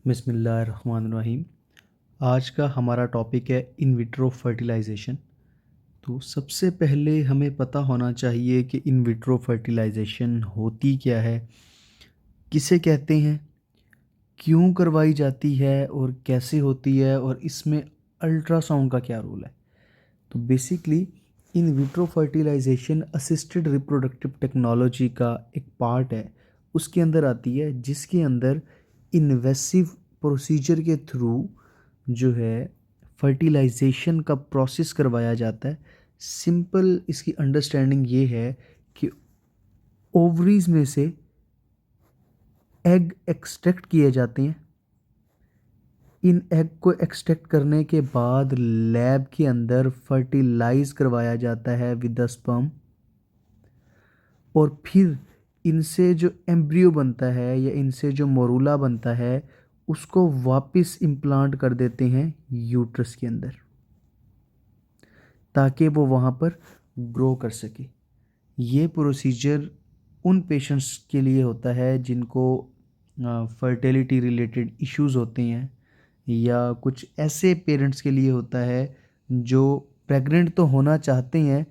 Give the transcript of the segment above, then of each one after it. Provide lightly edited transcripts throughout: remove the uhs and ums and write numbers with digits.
बिस्मिल्लाहिर्रहमानिर्रहीम। आज का हमारा टॉपिक है इन विट्रो फर्टिलाइज़ेशन। तो सबसे पहले हमें पता होना चाहिए कि इन विट्रो फर्टिलाइज़ेशन होती क्या है, किसे कहते हैं, क्यों करवाई जाती है और कैसे होती है और इसमें अल्ट्रासाउंड का क्या रोल है। तो basically in vitro fertilisation assisted reproductive technology का एक पार्ट है, उसके अंदर आती है, जिसके अंदर इन्वेसिव प्रोसीजर के थ्रू जो है फर्टिलाइजेशन का प्रोसेस करवाया जाता है। सिंपल इसकी अंडरस्टैंडिंग ये है कि ओवरीज में से एग एक्सट्रैक्ट किए जाते हैं। इन एग को एक्सट्रैक्ट करने के बाद लैब के अंदर फर्टिलाइज करवाया जाता है विद द स्पर्म, और फिर इनसे जो एम्ब्रियो बनता है या इनसे जो मोरूला बनता है उसको वापस इम्प्लांट कर देते हैं यूट्रस के अंदर, ताकि वो वहाँ पर ग्रो कर सके। ये प्रोसीजर उन पेशेंट्स के लिए होता है जिनको फर्टिलिटी रिलेटेड इश्यूज होते हैं, या कुछ ऐसे पेरेंट्स के लिए होता है जो प्रेग्नेंट तो होना चाहते हैं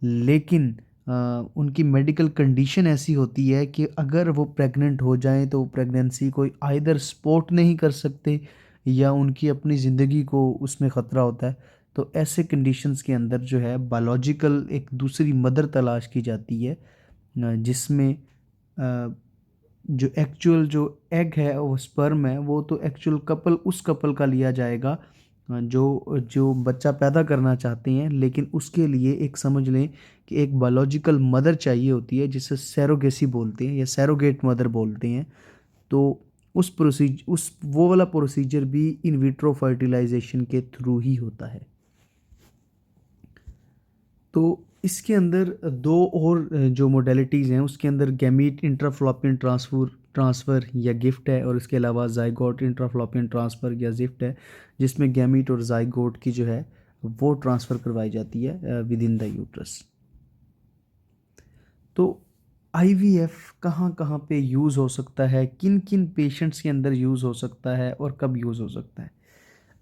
लेकिन उनकी मेडिकल कंडीशन ऐसी होती है कि अगर वो प्रेग्नेंट हो जाएं तो वो प्रेगनेंसी को आइदर सपोर्ट नहीं कर सकते या उनकी अपनी ज़िंदगी को उसमें ख़तरा होता है। तो ऐसे कंडीशंस के अंदर जो है बायोलॉजिकल एक दूसरी मदर तलाश की जाती है, जिसमें जो एक्चुअल जो एग है वो स्पर्म है, वो तो एक्चुअल कपल उस कपल का लिया जाएगा जो जो बच्चा पैदा करना चाहते हैं, लेकिन उसके लिए एक समझ लें कि एक बायोलॉजिकल मदर चाहिए होती है जिसे सैरोगेसी बोलते हैं या सैरोगेट मदर बोलते हैं। तो उस वो वाला प्रोसीजर भी इन विट्रो फर्टिलाइजेशन के थ्रू ही होता है। तो इसके अंदर दो और जो मोडेलिटीज़ हैं उसके अंदर गैमीट इंट्राफ्लॉपियन ट्रांसफ़र या गिफ्ट है, और इसके अलावा जाइगोट इंट्राफ्लॉपियन ट्रांसफ़र या गिफ्ट है, जिसमें गैमीट और जाइगोट की जो है वो ट्रांसफ़र करवाई जाती है विद इन द यूट्रस। तो आईवीएफ कहाँ कहाँ पे यूज़ हो सकता है, किन किन पेशेंट्स के अंदर यूज़ हो सकता है और कब यूज़ हो सकता है।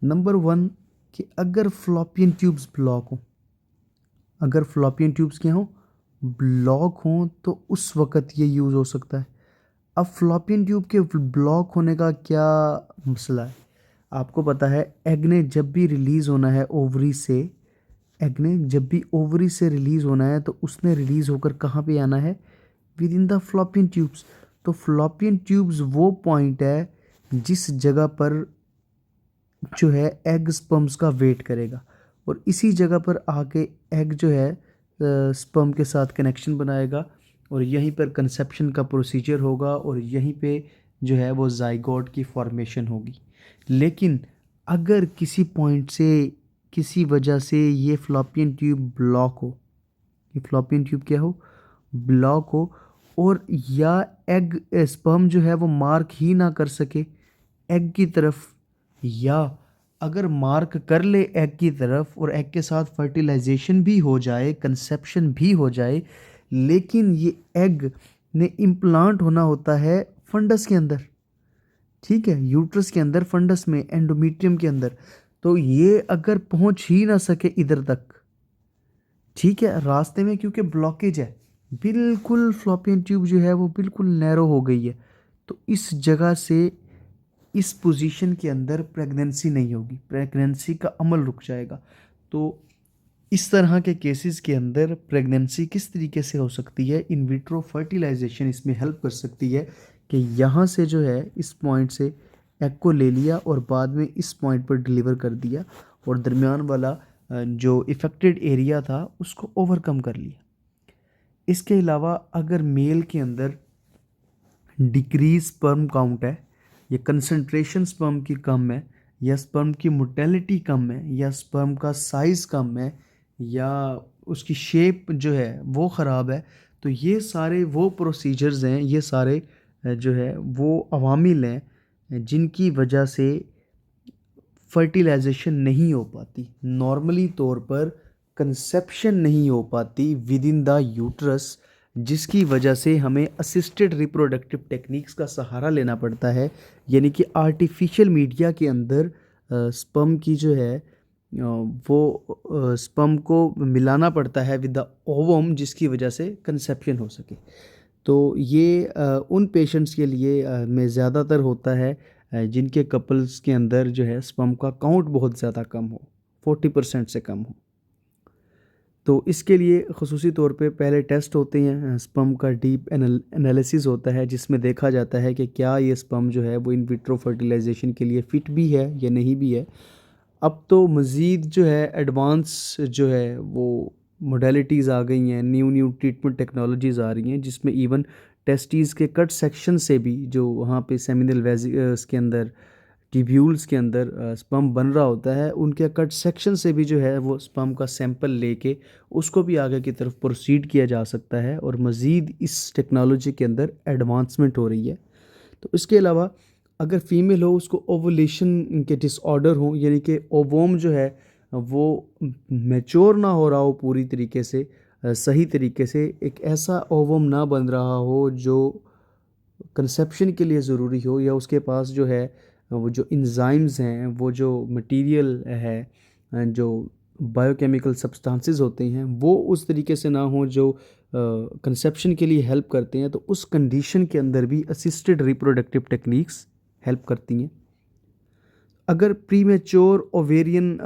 नंबर वन, कि अगर फ्लॉपियन ट्यूब्स ब्लॉक हो, अगर फ्लॉपियन ट्यूब्स क्या हों, ब्लॉक हों, तो उस वक़्त ये यूज़ हो सकता है। अब फ्लॉपियन ट्यूब के ब्लॉक होने का क्या मसला है, आपको पता है एग ने जब भी रिलीज़ होना है ओवरी से, एग ने जब भी ओवरी से रिलीज़ होना है तो उसने रिलीज़ होकर कहाँ पे आना है, विद इन द फ्लॉपियन ट्यूब्स। तो फ्लॉपियन ट्यूब्स वो पॉइंट है जिस जगह पर जो है एग स्पर्म्स का वेट करेगा, और इसी जगह पर आके एग जो है स्पर्म के साथ कनेक्शन बनाएगा, और यहीं पर कंसेप्शन का प्रोसीजर होगा, और यहीं पे जो है वो जाइगोट की फॉर्मेशन होगी। लेकिन अगर किसी पॉइंट से किसी वजह से ये फ्लॉपियन ट्यूब ब्लॉक हो, ये फ्लॉपियन ट्यूब क्या हो, ब्लॉक हो, और या एग स्पर्म जो है वो मार्क ही ना कर सके एग की तरफ, या अगर मार्क कर ले एग की तरफ और एग के साथ फर्टिलाइजेशन भी हो जाए, कंसेप्शन भी हो जाए, लेकिन ये एग ने इम्प्लांट होना होता है फंडस के अंदर, ठीक है, यूट्रस के अंदर, फंडस में, एंडोमीट्रियम के अंदर। तो ये अगर पहुंच ही ना सके इधर तक, ठीक है, रास्ते में क्योंकि ब्लॉकेज है, बिल्कुल फ्लॉपियन ट्यूब जो है वो बिल्कुल नैरो हो गई है, तो इस जगह से इस पोजीशन के अंदर प्रेगनेंसी नहीं होगी, प्रेगनेंसी का अमल रुक जाएगा। तो इस तरह के केसेस के अंदर प्रेगनेंसी किस तरीके से हो सकती है, इन विट्रो फर्टिलाइजेशन इसमें हेल्प कर सकती है कि यहाँ से जो है इस पॉइंट से एग को ले लिया और बाद में इस पॉइंट पर डिलीवर कर दिया, और दरमियान वाला जो इफ़ेक्टेड एरिया था उसको ओवरकम कर लिया। इसके अलावा अगर मेल के अंदर डिक्रीज स्पर्म काउंट है, या कंसंट्रेशन स्पर्म की कम है, या स्पर्म की मोटेलिटी कम है, या स्पर्म का साइज़ कम है, या उसकी शेप जो है वो ख़राब है, तो ये सारे वो प्रोसीजर्स हैं, ये सारे जो है वो अवामिल हैं जिनकी वजह से फर्टिलाइजेशन नहीं हो पाती, नॉर्मली तौर पर कंसेप्शन नहीं हो पाती विद इन द यूट्रस, जिसकी वजह से हमें असिस्टेड रिप्रोडक्टिव टेक्निक्स का सहारा लेना पड़ता है, यानी कि आर्टिफिशियल मीडिया के अंदर स्पर्म की जो है वो स्पर्म को मिलाना पड़ता है विद द ओवम, जिसकी वजह से कंसेप्शन हो सके। तो ये उन पेशेंट्स के लिए में ज़्यादातर होता है जिनके कपल्स के अंदर जो है स्पर्म का काउंट बहुत ज़्यादा कम हो, 40% से कम हो। तो इसके लिए ख़ुसूसी तौर पे पहले टेस्ट होते हैं, स्पर्म का डीप एनालिसिस होता है, जिसमें देखा जाता है कि क्या ये स्पर्म जो है वो इन विट्रो फर्टिलाइजेशन के लिए फ़िट भी है या नहीं भी है। अब तो मज़ीद जो है एडवांस जो है वो मोडेलिटीज़ आ गई हैं, न्यू न्यू ट्रीटमेंट टेक्नोलॉजीज़ आ रही हैं, जिसमें इवन टेस्टीज़ के कट सेक्शन से भी जो वहाँ पे सेमिनल वेसिकल्स के अंदर ट्यूब्यूल्स के अंदर स्पर्म बन रहा होता है, उनके कट सेक्शन से भी जो है वो स्पर्म का सैंपल लेके उसको भी आगे की तरफ प्रोसीड किया जा सकता है, और मज़ीद इस टेक्नोलॉजी के अंदर एडवांसमेंट हो रही है। तो इसके अलावा अगर फीमेल हो, उसको ओवुलेशन के डिसऑर्डर हो, यानी कि ओवोम जो है वो मैच्योर ना हो रहा हो पूरी तरीके से, सही तरीके से एक ऐसा ओवम ना बन रहा हो जो कंसेप्शन के लिए ज़रूरी हो, या उसके पास जो है वो जो इंजाइम्स हैं, वो जो मटेरियल है, जो बायोकेमिकल सब्सटेंसेस होते हैं, वो उस तरीके से ना हो जो कंसेप्शन के लिए हेल्प करते हैं, तो उस कंडीशन के अंदर भी असिस्टेड रिप्रोडक्टिव टेक्निक्स हेल्प करती हैं। अगर प्रीमेच्योर ओवेरियन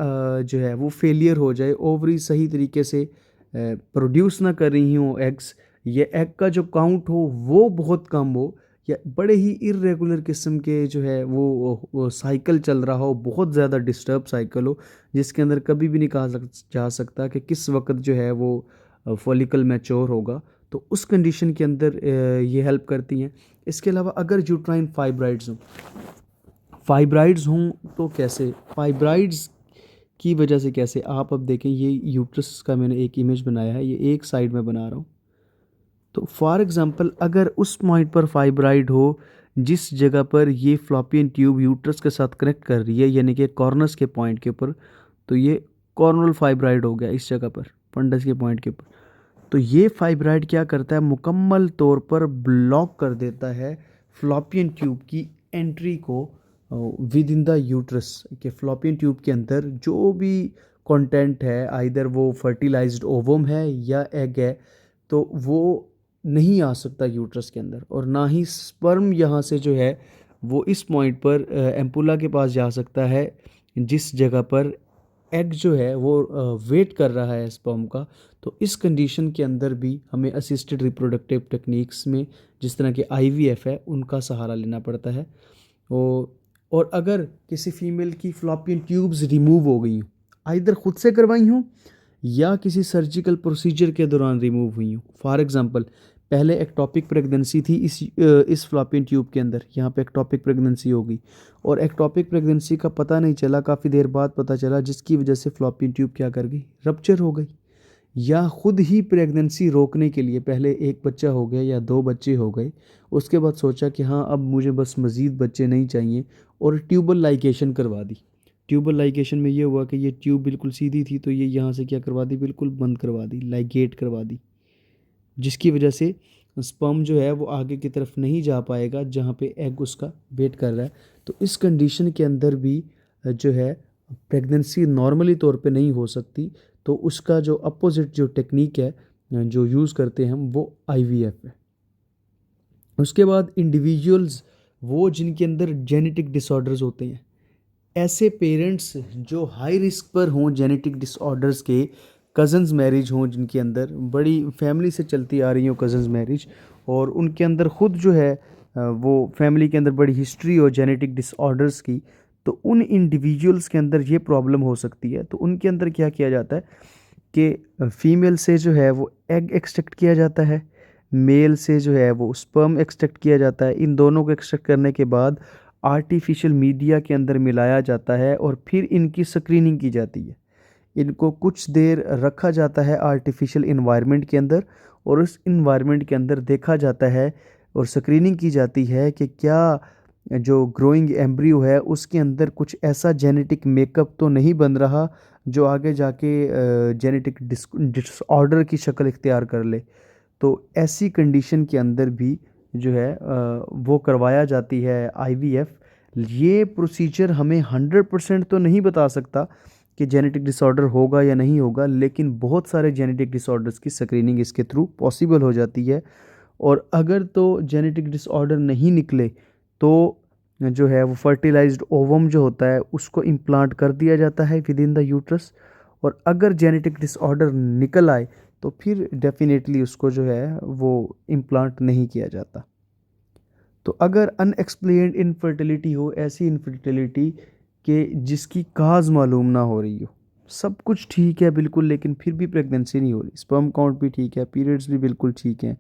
जो है वो फेलियर हो जाए, ओवरी सही तरीके से प्रोड्यूस ना कर रही हो एग्स, या एग का जो काउंट हो वो बहुत कम हो, या बड़े ही इरेगुलर किस्म के जो है वो साइकिल चल रहा हो, बहुत ज़्यादा डिस्टर्ब साइकिल हो, जिसके अंदर कभी भी नहीं कहा जा सकता कि किस वक्त जो है वो फॉलिकल मैच्योर होगा, तो उस कंडीशन के अंदर ये हेल्प करती हैं। इसके अलावा अगर यूट्राइन फाइब्राइड्स हों तो कैसे, फाइब्राइड्स की वजह से कैसे, आप अब देखें ये यूट्रस का मैंने एक इमेज बनाया है, ये एक साइड में बना रहा हूँ। तो फॉर एग्ज़ाम्पल अगर उस पॉइंट पर फाइब्राइड हो जिस जगह पर ये फ्लॉपियन ट्यूब यूट्रस के साथ कनेक्ट कर रही है, यानी कि कॉर्नस के पॉइंट के ऊपर, तो ये कॉर्नल फाइब्राइड हो गया इस जगह पर, फंडस के पॉइंट के ऊपर। तो ये फाइब्राइड क्या करता है, मुकम्मल तौर पर ब्लॉक कर देता है फ्लॉपियन ट्यूब की एंट्री को विद इन द यूट्रस, के फ्लॉपियन ट्यूब के अंदर जो भी कंटेंट है, आइदर वो फर्टिलाइज्ड ओवम है या एग है, तो वो नहीं आ सकता यूट्रस के अंदर, और ना ही स्पर्म यहाँ से जो है वो इस पॉइंट पर एम्पुला के पास जा सकता है, जिस जगह पर एग जो है वो वेट कर रहा है स्पर्म का। तो इस कंडीशन के अंदर भी हमें असिस्टेड रिप्रोडक्टिव टेक्निक्स में जिस तरह के आईवीएफ है उनका सहारा लेना पड़ता है। और अगर किसी फीमेल की फ्लॉपियन ट्यूब्स रिमूव हो गई हों, आइदर खुद से करवाई हों या किसी सर्जिकल प्रोसीजर के दौरान रिमूव हुई हों, फॉर एग्जांपल पहले एक्टोपिक प्रेगनेंसी थी इस फ्लॉपियन ट्यूब के अंदर, यहाँ पे एक्टोपिक प्रेगनेंसी हो गई, और एक्टोपिक प्रेगनेंसी का पता नहीं चला, काफ़ी देर बाद पता चला, जिसकी वजह से फ्लॉपियन ट्यूब क्या कर गई, रप्चर हो गई। या खुद ही प्रेगनेंसी रोकने के लिए पहले एक बच्चा हो गया या दो बच्चे हो गए, उसके बाद सोचा कि हाँ अब मुझे बस मज़ीद बच्चे नहीं चाहिए, और ट्यूबल लाइगेशन करवा दी। ट्यूबल लाइगेशन में ये हुआ कि ये ट्यूब बिल्कुल सीधी थी, तो ये यहाँ से क्या करवा दी, बिल्कुल बंद करवा दी, लाइगेट करवा दी, जिसकी वजह से स्पर्म जो है वो आगे की तरफ नहीं जा पाएगा जहाँ पे एग उसका वेट कर रहा है। तो इस कंडीशन के अंदर भी जो है प्रेगनेंसी नॉर्मली तौर पे नहीं हो सकती, तो उसका जो अपोजिट जो टेक्निक है जो यूज़ करते हैं हम, वो आईवीएफ है। उसके बाद इंडिविजुअल्स वो जिनके अंदर जेनेटिक डिसऑर्डर्स होते हैं, ऐसे पेरेंट्स जो हाई रिस्क पर हों जेनेटिक डिसऑर्डर्स के, कज़न्स मैरिज हों जिनके अंदर बड़ी फैमिली से चलती आ रही हो कज़न्स मैरिज, और उनके अंदर ख़ुद जो है वो फैमिली के अंदर बड़ी हिस्ट्री हो जेनेटिक डिसऑर्डर्स की, तो उन इंडिविजुअल्स के अंदर ये प्रॉब्लम हो सकती है। तो उनके अंदर क्या किया जाता है कि फ़ीमेल से जो है वो एग एक्सट्रैक्ट किया जाता है, मेल से जो है वो स्पर्म एक्सट्रैक्ट किया जाता है। इन दोनों को एक्सट्रैक्ट करने के बाद आर्टिफिशियल मीडिया के अंदर मिलाया जाता है, और फिर इनकी स्क्रीनिंग की जाती है। इनको कुछ देर रखा जाता है आर्टिफिशियल इन्वायरमेंट के अंदर, और उस इन्वायरमेंट के अंदर देखा जाता है और स्क्रीनिंग की जाती है कि क्या जो ग्रोइंग एम्ब्रियो है उसके अंदर कुछ ऐसा जेनेटिक मेकअप तो नहीं बन रहा जो आगे जाके जेनेटिक डिसऑर्डर की शक्ल इख्तियार कर ले। तो ऐसी कंडीशन के अंदर भी जो है वो करवाया जाती है आईवीएफ। ये प्रोसीजर हमें 100% तो नहीं बता सकता कि जेनेटिक डिसऑर्डर होगा या नहीं होगा, लेकिन बहुत सारे जेनेटिक डिसऑर्डर्स की स्क्रीनिंग इसके थ्रू पॉसिबल हो जाती है। और अगर तो जेनेटिक डिसऑर्डर नहीं निकले तो जो है वो फर्टिलाइज्ड ओवम जो होता है उसको इम्प्लांट कर दिया जाता है विद इन द यूट्रस। और अगर जेनेटिक डिसऑर्डर निकल आए तो फिर डेफिनेटली उसको जो है वो इम्प्लांट नहीं किया जाता। तो अगर अनएक्सप्लेन्ड इनफर्टिलिटी हो, ऐसी इनफर्टिलिटी कि जिसकी काज मालूम ना हो रही हो, सब कुछ ठीक है बिल्कुल लेकिन फिर भी प्रेगनेंसी नहीं हो रही, स्पर्म काउंट भी ठीक है, पीरियड्स भी बिल्कुल ठीक हैं,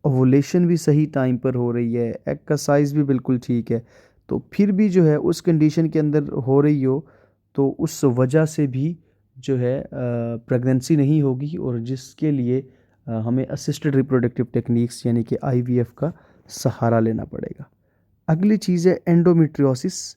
ओवुलेशन भी सही टाइम पर हो रही है, एग का साइज़ भी बिल्कुल ठीक है, तो फिर भी जो है उस कंडीशन के अंदर हो रही हो तो उस वजह से भी जो है प्रेगनेंसी नहीं होगी, और जिसके लिए हमें असिस्टेड रिप्रोडक्टिव टेक्निक्स यानी कि आईवीएफ का सहारा लेना पड़ेगा। अगली चीज़ है एंडोमेट्रियोसिस।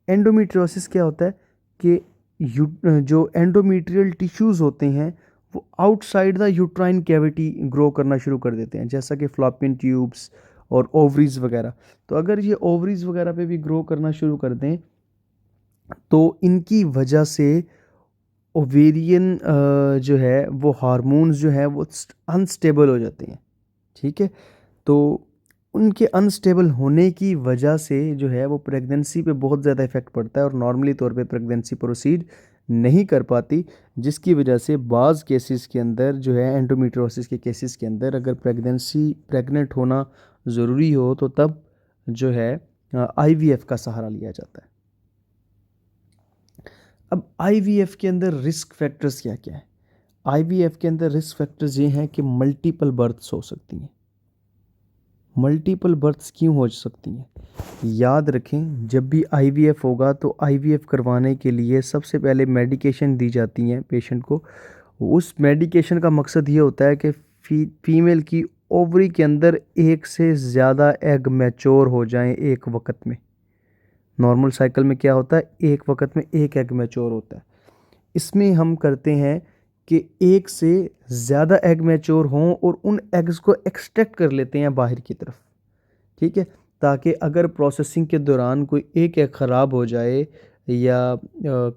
एंडोमेट्रियोसिस क्या होता है कि जो एंडोमेट्रियल टिश्यूज़ होते हैं वो outside the uterine cavity grow करना शुरू कर देते हैं, जैसा कि फ्लॉपियन ट्यूब्स और ओवरीज वगैरह। तो अगर ये ओवरीज वगैरह पे भी ग्रो करना शुरू कर दें तो इनकी वजह से ओवेरियन जो है वो हार्मोन्स जो है वो अनस्टेबल हो जाते हैं। ठीक है, तो उनके अनस्टेबल होने की वजह से जो है वो प्रेगनेंसी पे बहुत ज़्यादा इफ़ेक्ट पड़ता है और नॉर्मली तौर पे प्रेगनेंसी प्रोसीड नहीं कर पाती, जिसकी वजह से बाज़ केसेस के अंदर जो है एंडोमेट्रियोसिस के केसेस के अंदर अगर प्रेग्नेंट होना ज़रूरी हो तो तब जो है आईवीएफ का सहारा लिया जाता है। अब आईवीएफ के अंदर रिस्क फैक्टर्स क्या क्या है? आईवीएफ के अंदर रिस्क फैक्टर्स ये हैं कि मल्टीपल बर्थ्स हो सकती हैं। मल्टीपल बर्थ्स क्यों हो सकती हैं? याद रखें, जब भी आईवीएफ होगा तो आईवीएफ करवाने के लिए सबसे पहले मेडिकेशन दी जाती हैं पेशेंट को। उस मेडिकेशन का मकसद ये होता है कि फीमेल की ओवरी के अंदर एक से ज़्यादा एग मैच्योर हो जाएं एक वक्त में। नॉर्मल साइकिल में क्या होता है, एक वक्त में एक एग मैच्योर होता है। इसमें हम करते हैं कि एक से ज़्यादा एग मैच्योर हों और उन एग्स को एक्सट्रैक्ट कर लेते हैं बाहर की तरफ। ठीक है, ताकि अगर प्रोसेसिंग के दौरान कोई एक एग ख़राब हो जाए या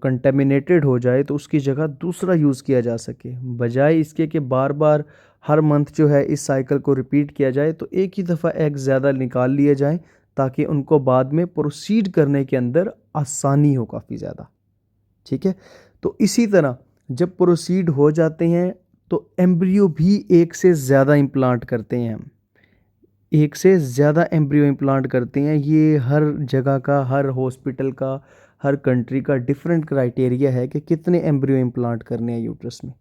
कंटेमिनेटेड हो जाए तो उसकी जगह दूसरा यूज़ किया जा सके, बजाय इसके कि बार बार हर मंथ जो है इस साइकिल को रिपीट किया जाए। तो एक ही दफ़ा एग ज़्यादा निकाल लिए जाएं ताकि उनको बाद में प्रोसीड करने के अंदर आसानी हो काफ़ी ज़्यादा। ठीक है, तो इसी तरह जब प्रोसीड हो जाते हैं तो एम्ब्रियो भी एक से ज़्यादा इम्प्लांट करते हैं हम। एक से ज़्यादा एम्ब्रियो इम्प्लांट करते हैं। ये हर जगह का, हर हॉस्पिटल का, हर कंट्री का डिफरेंट क्राइटेरिया है कि कितने एम्ब्रियो इम्प्लांट करने हैं यूट्रस में,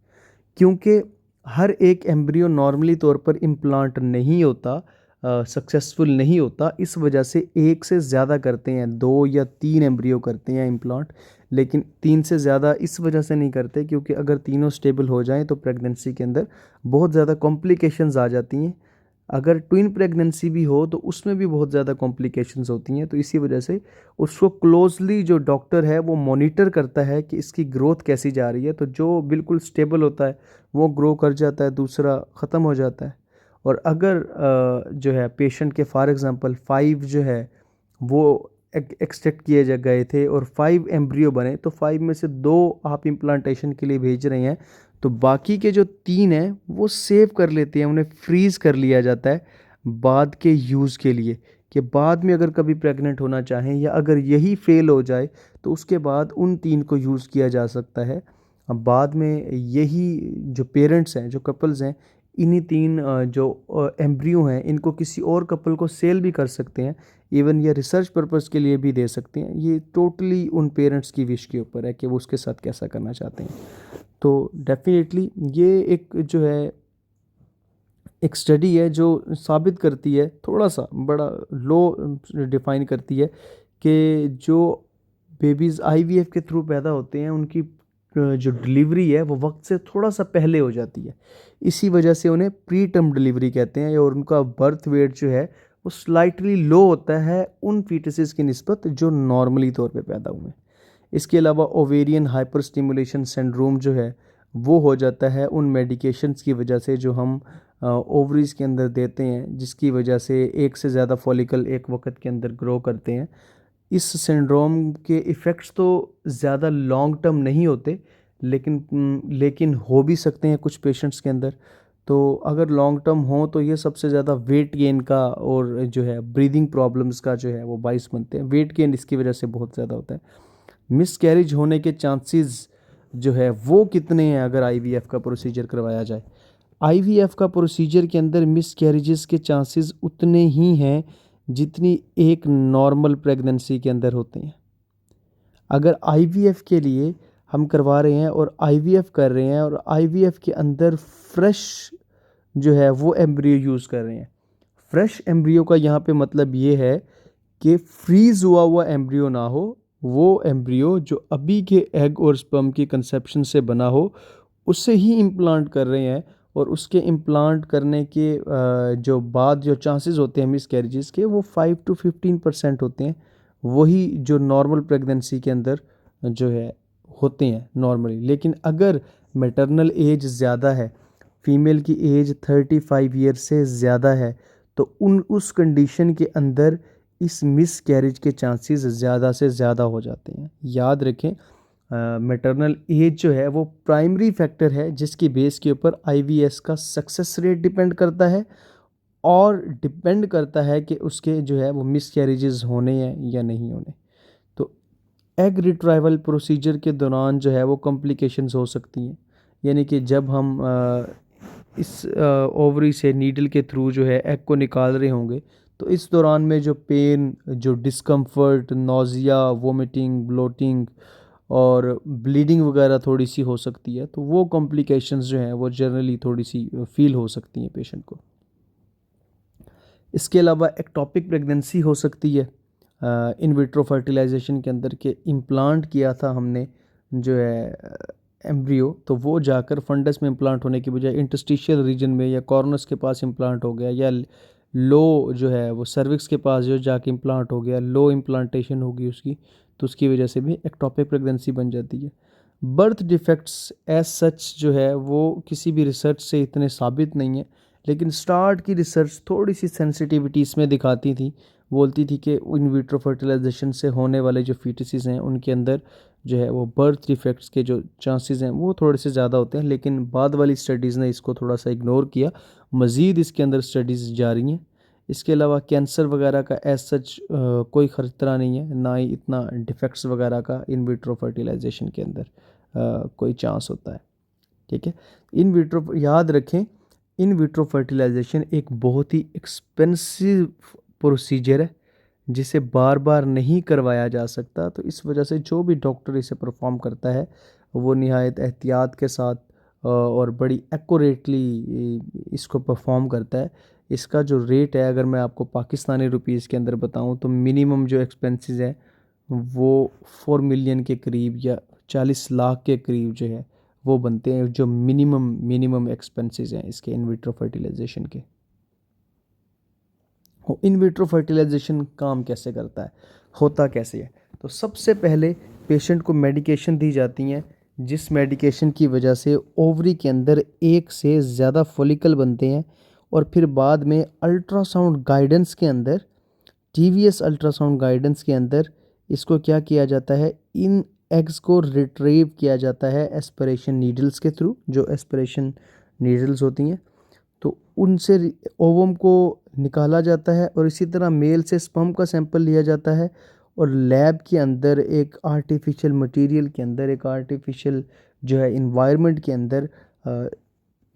क्योंकि हर एक एम्ब्रियो नॉर्मली तौर पर इम्प्लांट नहीं होता, सक्सेसफुल नहीं होता। इस वजह से एक से ज़्यादा करते हैं, 2 या 3 एम्ब्रियो करते हैं इम्प्लांट, लेकिन 3 से ज़्यादा इस वजह से नहीं करते क्योंकि अगर तीनों स्टेबल हो जाएं तो प्रेगनेंसी के अंदर बहुत ज़्यादा कॉम्प्लिकेशंस आ जाती हैं। अगर ट्विन प्रेगनेंसी भी हो तो उसमें भी बहुत ज़्यादा कॉम्प्लिकेशंस होती हैं। तो इसी वजह से उसको क्लोजली जो डॉक्टर है वो मॉनिटर करता है कि इसकी ग्रोथ कैसी जा रही है। तो जो बिल्कुल स्टेबल होता है वो ग्रो कर जाता है, दूसरा ख़त्म हो जाता है। और अगर जो है पेशेंट के फॉर एग्ज़ाम्पल 5 जो है वो एक्सट्रैक्ट किए गए थे और 5 एम्ब्रियो बने, तो 5 में से 2 आप इम्प्लांटेशन के लिए भेज रहे हैं, तो बाकी के जो 3 हैं वो सेव कर लेते हैं, उन्हें फ्रीज़ कर लिया जाता है बाद के यूज़ के लिए, कि बाद में अगर कभी प्रेग्नेंट होना चाहें या अगर यही फेल हो जाए तो उसके बाद उन 3 को यूज़ किया जा सकता है। अब बाद में यही जो पेरेंट्स हैं, जो कपल्स हैं, इन्हीं 3 जो एम्ब्रियो हैं इनको किसी और कपल को सेल भी कर सकते हैं, इवन ये रिसर्च पर्पस के लिए भी दे सकते हैं। ये टोटली उन पेरेंट्स की विश के ऊपर है कि वो उसके साथ कैसा करना चाहते हैं। तो डेफिनेटली ये एक जो है एक स्टडी है जो साबित करती है, थोड़ा सा बड़ा लो डिफाइन करती है कि जो बेबीज़ आईवीएफ के थ्रू पैदा होते हैं उनकी जो डिलीवरी है वो वक्त से थोड़ा सा पहले हो जाती है। इसी वजह से उन्हें प्री टर्म डिलीवरी कहते हैं, और उनका बर्थ वेट जो है वो स्लाइटली लो होता है उन फीटसेस की निस्बत जो नॉर्मली तौर पे पैदा हुए हैं। इसके अलावा ओवेरियन हाइपर स्टिमुलेशन सिंड्रोम जो है वो हो जाता है उन मेडिकेशंस की वजह से जो हम ओवरीज के अंदर देते हैं, जिसकी वजह से एक से ज़्यादा फॉलिकल एक वक्त के अंदर ग्रो करते हैं। इस सिंड्रोम के इफ़ेक्ट्स तो ज़्यादा लॉन्ग टर्म नहीं होते, लेकिन हो भी सकते हैं कुछ पेशेंट्स के अंदर। तो अगर लॉन्ग टर्म हो तो ये सबसे ज़्यादा वेट गेन का और जो है ब्रीदिंग प्रॉब्लम्स का जो है वो बाइस बनते हैं। वेट गेन इसकी वजह से बहुत ज़्यादा होता है। मिसकैरेज होने के चांसेस जो है वो कितने हैं अगर आईवीएफ का प्रोसीजर करवाया जाए? आईवीएफ का प्रोसीजर के अंदर मिसकैरेजेस के चांसेस उतने ही हैं जितनी एक नॉर्मल प्रेगनेंसी के अंदर होते हैं। अगर आईवीएफ के लिए हम करवा रहे हैं और आईवीएफ कर रहे हैं और आईवीएफ के अंदर फ्रेश जो है वो एम्ब्रियो यूज़ कर रहे हैं, फ्रेश एम्ब्रियो का यहाँ पे मतलब ये है कि फ्रीज हुआ एम्ब्रियो ना हो, वो एम्ब्रियो जो अभी के एग और स्पर्म की कंसेप्शन से बना हो उससे ही इम्प्लांट कर रहे हैं। और उसके इम्प्लांट करने के जो बाद जो चांसेस होते हैं मिसकैरेजेस के वो 5 to 15% होते हैं, वही जो नॉर्मल प्रेगनेंसी के अंदर जो है होते हैं नॉर्मली। लेकिन अगर मैटरनल एज ज़्यादा है, फीमेल की एज 35 ईयर से ज़्यादा है, तो उस कंडीशन के अंदर इस मिसकैरेज के चांसेस ज़्यादा से ज़्यादा हो जाते हैं। याद रखें, मैटरनल एज जो है वो प्राइमरी फैक्टर है जिसकी बेस के ऊपर आईवीएफ का सक्सेस रेट डिपेंड करता है और डिपेंड करता है कि उसके जो है वो मिसकैरेजेस होने हैं या नहीं होने। तो एग रिट्राइवल प्रोसीजर के दौरान जो है वो कॉम्प्लिकेशंस हो सकती हैं, यानी कि जब हम इस ओवरी से नीडल के थ्रू जो है एग को निकाल रहे होंगे तो इस दौरान में जो पेन, जो डिस्कम्फर्ट, नोज़िया, वोमिटिंग, ब्लोटिंग और ब्लीडिंग वगैरह थोड़ी सी हो सकती है। तो वो कॉम्प्लिकेशंस जो हैं वो जनरली थोड़ी सी फील हो सकती हैं पेशेंट को। इसके अलावा एक्टोपिक प्रेगनेंसी हो सकती है। इन विट्रो फर्टिलाइजेशन के अंदर के इम्प्लांट किया था हमने जो है एम्ब्रियो, तो वो जाकर फंडस में इम्प्लांट होने की बजाय इंटरस्टिशियल रीजन में या कॉर्नस के पास इम्प्लांट हो गया, या लो जो है वो सर्विक्स के पास जो जाके इम्प्लांट हो गया, लो इम्प्लांटेशन होगी उसकी, तो उसकी वजह से भी एक्टोपिक प्रेगनेंसी बन जाती है। बर्थ डिफेक्ट्स एज सच जो है वो किसी भी रिसर्च से इतने साबित नहीं है, लेकिन स्टार्ट की रिसर्च थोड़ी सी सेंसिटिविटी इसमें दिखाती थी, बोलती थी कि इन विट्रो फर्टिलाइजेशन से होने वाले जो फीटसेस हैं उनके अंदर जो है वो बर्थ डिफेक्ट्स के जो चांसेस हैं वो थोड़े से ज़्यादा होते हैं। लेकिन बाद वाली स्टडीज़ ने इसको थोड़ा सा इग्नोर किया, मज़ीद इसके अंदर स्टडीज़ जारी हैं। इसके अलावा कैंसर वगैरह का एज सच कोई खतरा नहीं है, ना ही इतना डिफेक्ट्स वगैरह का इन विट्रो फर्टिलाइजेशन के अंदर कोई चांस होता है। ठीक है, इन विट्रो याद रखें, इन विट्रो फर्टिलाइजेशन एक बहुत ही एक्सपेंसिव प्रोसीजर है जिसे बार बार नहीं करवाया जा सकता। तो इस वजह से जो भी डॉक्टर इसे परफॉर्म करता है वो निहायत एहतियात के साथ और बड़ी एक्यूरेटली इसको परफॉर्म करता है। इसका जो रेट है अगर मैं आपको पाकिस्तानी रुपीज़ के अंदर बताऊं तो मिनिमम जो एक्सपेंसेस है वो 4 मिलियन के करीब या 40 लाख के करीब जो है वो बनते हैं, जो मिनिमम एक्सपेंसेस हैं इसके इन विट्रो फर्टिलाइजेशन के। इन विट्रो फर्टिलाइजेशन काम कैसे करता है, होता कैसे है? तो सबसे पहले पेशेंट को मेडिकेशन दी जाती हैं जिस मेडिकेशन की वजह से ओवरी के अंदर एक से ज़्यादा फॉलिकल बनते हैं, और फिर बाद में अल्ट्रासाउंड गाइडेंस के अंदर, टीवीएस अल्ट्रासाउंड गाइडेंस के अंदर इसको क्या किया जाता है, इन एग्स को रिट्रीव किया जाता है एस्पिरेशन नीडल्स के थ्रू। जो एस्पिरेशन नीडल्स होती हैं तो उनसे ओवम को निकाला जाता है, और इसी तरह मेल से स्पर्म का सैंपल लिया जाता है और लैब के अंदर एक आर्टिफिशियल मटेरियल के अंदर, एक आर्टिफिशियल जो है इन्वायरमेंट के अंदर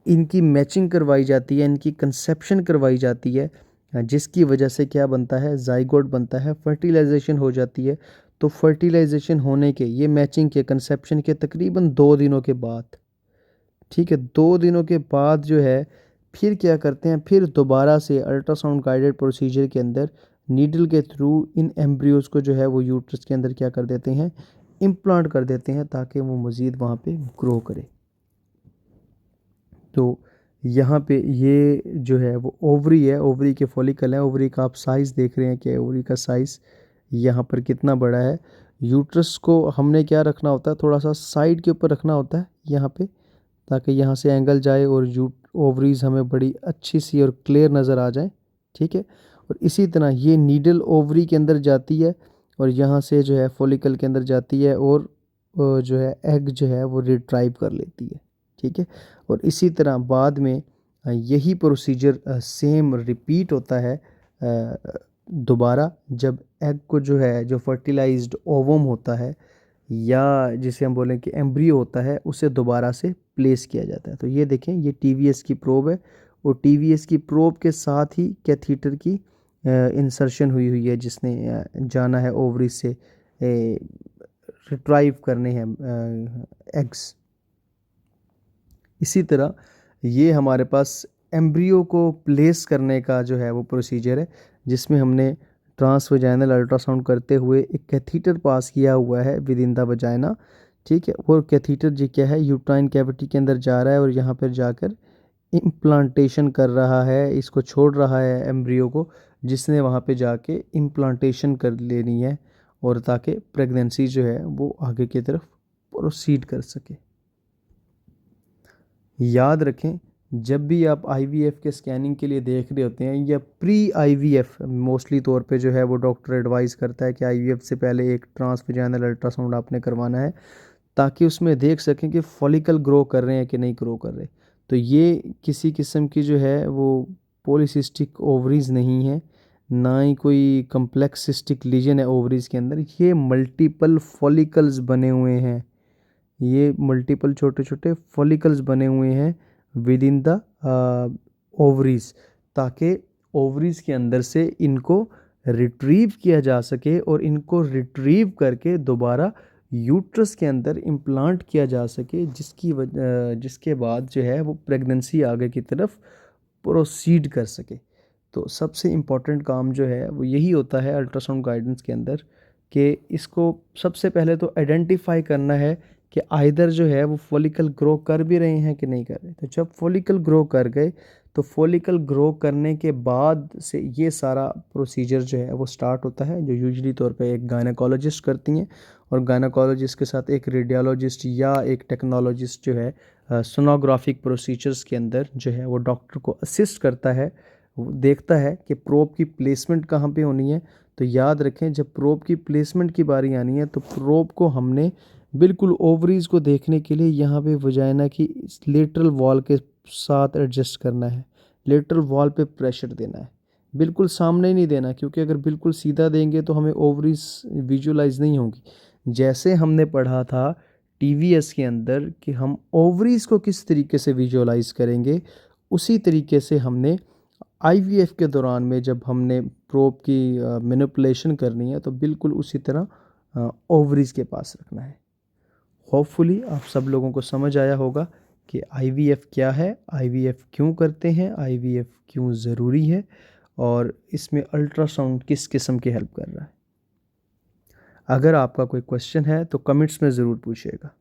इनकी मैचिंग करवाई जाती है, इनकी कंसेप्शन करवाई जाती है, जिसकी वजह से क्या बनता है, जाइगोट बनता है, फर्टिलाइजेशन हो जाती है। तो फर्टिलाइजेशन होने के, ये मैचिंग के, कंसेप्शन के तकरीबन 2 दिनों के बाद, ठीक है, 2 दिनों के बाद जो है फिर क्या करते हैं, फिर दोबारा से अल्ट्रासाउंड गाइडेड प्रोसीजर के अंदर नीडल के थ्रू इन एम्ब्रियोज़ को जो है वो यूट्रस के अंदर क्या कर देते हैं, इम्प्लांट कर देते हैं ताकि वो मज़ीद वहाँ पे ग्रो करे। तो यहाँ पे ये जो है वो ओवरी है, ओवरी के फॉलिकल है, ओवरी का आप साइज़ देख रहे हैं कि ओवरी का साइज़ यहाँ पर कितना बड़ा है। यूट्रस को हमने क्या रखना होता है, थोड़ा सा साइड के ऊपर रखना होता है यहाँ पे, ताकि यहाँ से एंगल जाए और ओवरीज हमें बड़ी अच्छी सी और क्लियर नज़र आ जाए, ठीक है। और इसी तरह ये नीडल ओवरी के अंदर जाती है और यहाँ से जो है फॉलिकल के अंदर जाती है और जो है एग जो है वो रिट्राइव कर लेती है, ठीक है। और इसी तरह बाद में यही प्रोसीजर सेम रिपीट होता है दोबारा, जब एग को जो है जो फर्टिलाइज्ड ओवम होता है या जिसे हम बोलें कि एम्ब्रियो होता है, उसे दोबारा से प्लेस किया जाता है। तो ये देखें, ये टीवीएस की प्रोब है और टीवीएस की प्रोब के साथ ही कैथीटर की इंसर्शन हुई है, जिसने जाना है ओवरी से रिट्राइव करने हैं एग्स। इसी तरह ये हमारे पास एम्ब्रियो को प्लेस करने का जो है वो प्रोसीजर है, जिसमें हमने ट्रांसवजाइनल अल्ट्रासाउंड करते हुए एक कैथीटर पास किया हुआ है विद इन द वजाइना, ठीक है। और कैथीटर जी क्या है, यूट्राइन कैविटी के अंदर जा रहा है और यहाँ पर जाकर इम्प्लांटेशन कर रहा है, इसको छोड़ रहा है एम्ब्रियो को, जिसने वहाँ पे जाके इम्प्लांटेशन कर लेनी है और ताकि प्रेगनेंसी जो है वो आगे की तरफ प्रोसीड कर सके। याद रखें, जब भी आप आईवीएफ के स्कैनिंग के लिए देख रहे होते हैं या प्री आईवीएफ मोस्टली तौर पे जो है वो डॉक्टर एडवाइस करता है कि आईवीएफ से पहले एक ट्रांसवेजाइनल अल्ट्रासाउंड आपने करवाना है, ताकि उसमें देख सकें कि फॉलिकल ग्रो कर रहे हैं कि नहीं ग्रो कर रहे। तो ये किसी किस्म की जो है वो पॉलीसिस्टिक ओवरीज नहीं है, ना ही कोई कम्प्लेक्स सिस्टिक लीजन है ओवरीज के अंदर। ये मल्टीपल फॉलिकल्स बने हुए हैं, ये मल्टीपल छोटे छोटे फॉलिकल्स बने हुए हैं विद इन द ओवरीज, ताकि ओवरीज के अंदर से इनको रिट्रीव किया जा सके और इनको रिट्रीव करके दोबारा यूट्रस के अंदर इम्प्लांट किया जा सके, जिसके बाद जो है वो प्रेगनेंसी आगे की तरफ प्रोसीड कर सके। तो सबसे इम्पॉर्टेंट काम जो है वो यही होता है अल्ट्रासाउंड गाइडेंस के अंदर, कि इसको सबसे पहले तो आइडेंटिफाई करना है कि आइदर जो है वो फॉलिकल ग्रो कर भी रहे हैं कि नहीं कर रहे। तो जब फॉलिकल ग्रो कर गए तो फॉलिकल ग्रो करने के बाद से ये सारा प्रोसीजर जो है वो स्टार्ट होता है, जो यूजुअली तौर पे एक गायनेकोलॉजिस्ट करती हैं, और गायनेकोलॉजिस्ट के साथ एक रेडियोलॉजिस्ट या एक टेक्नोलॉजिस्ट जो है सोनोग्राफिक प्रोसीजर्स के अंदर जो है वो डॉक्टर को असिस्ट करता है, वो देखता है कि प्रोब की प्लेसमेंट कहाँ पे होनी है। तो याद रखें, जब प्रोब की प्लेसमेंट की बारी आनी है तो प्रोब को हमने बिल्कुल ओवरीज को देखने के लिए यहाँ पे वजाइना की लेटरल वॉल के साथ एडजस्ट करना है, लेटरल वॉल पे प्रेशर देना है, बिल्कुल सामने ही नहीं देना, क्योंकि अगर बिल्कुल सीधा देंगे तो हमें ओवरीज विजुअलाइज नहीं होगी। जैसे हमने पढ़ा था टीवीएस के अंदर कि हम ओवरीज को किस तरीके से विजुअलाइज करेंगे, उसी तरीके से हमने आईवीएफ के दौरान में जब हमने प्रोब की मैनिपुलेशन करनी है तो बिल्कुल उसी तरह ओवरीज के पास रखना है। होपफुली आप सब लोगों को समझ आया होगा कि आईवीएफ क्या है, आईवीएफ क्यों करते हैं, आईवीएफ क्यों ज़रूरी है, और इसमें अल्ट्रासाउंड किस किस्म की हेल्प कर रहा है। अगर आपका कोई क्वेश्चन है तो कमेंट्स में ज़रूर पूछिएगा।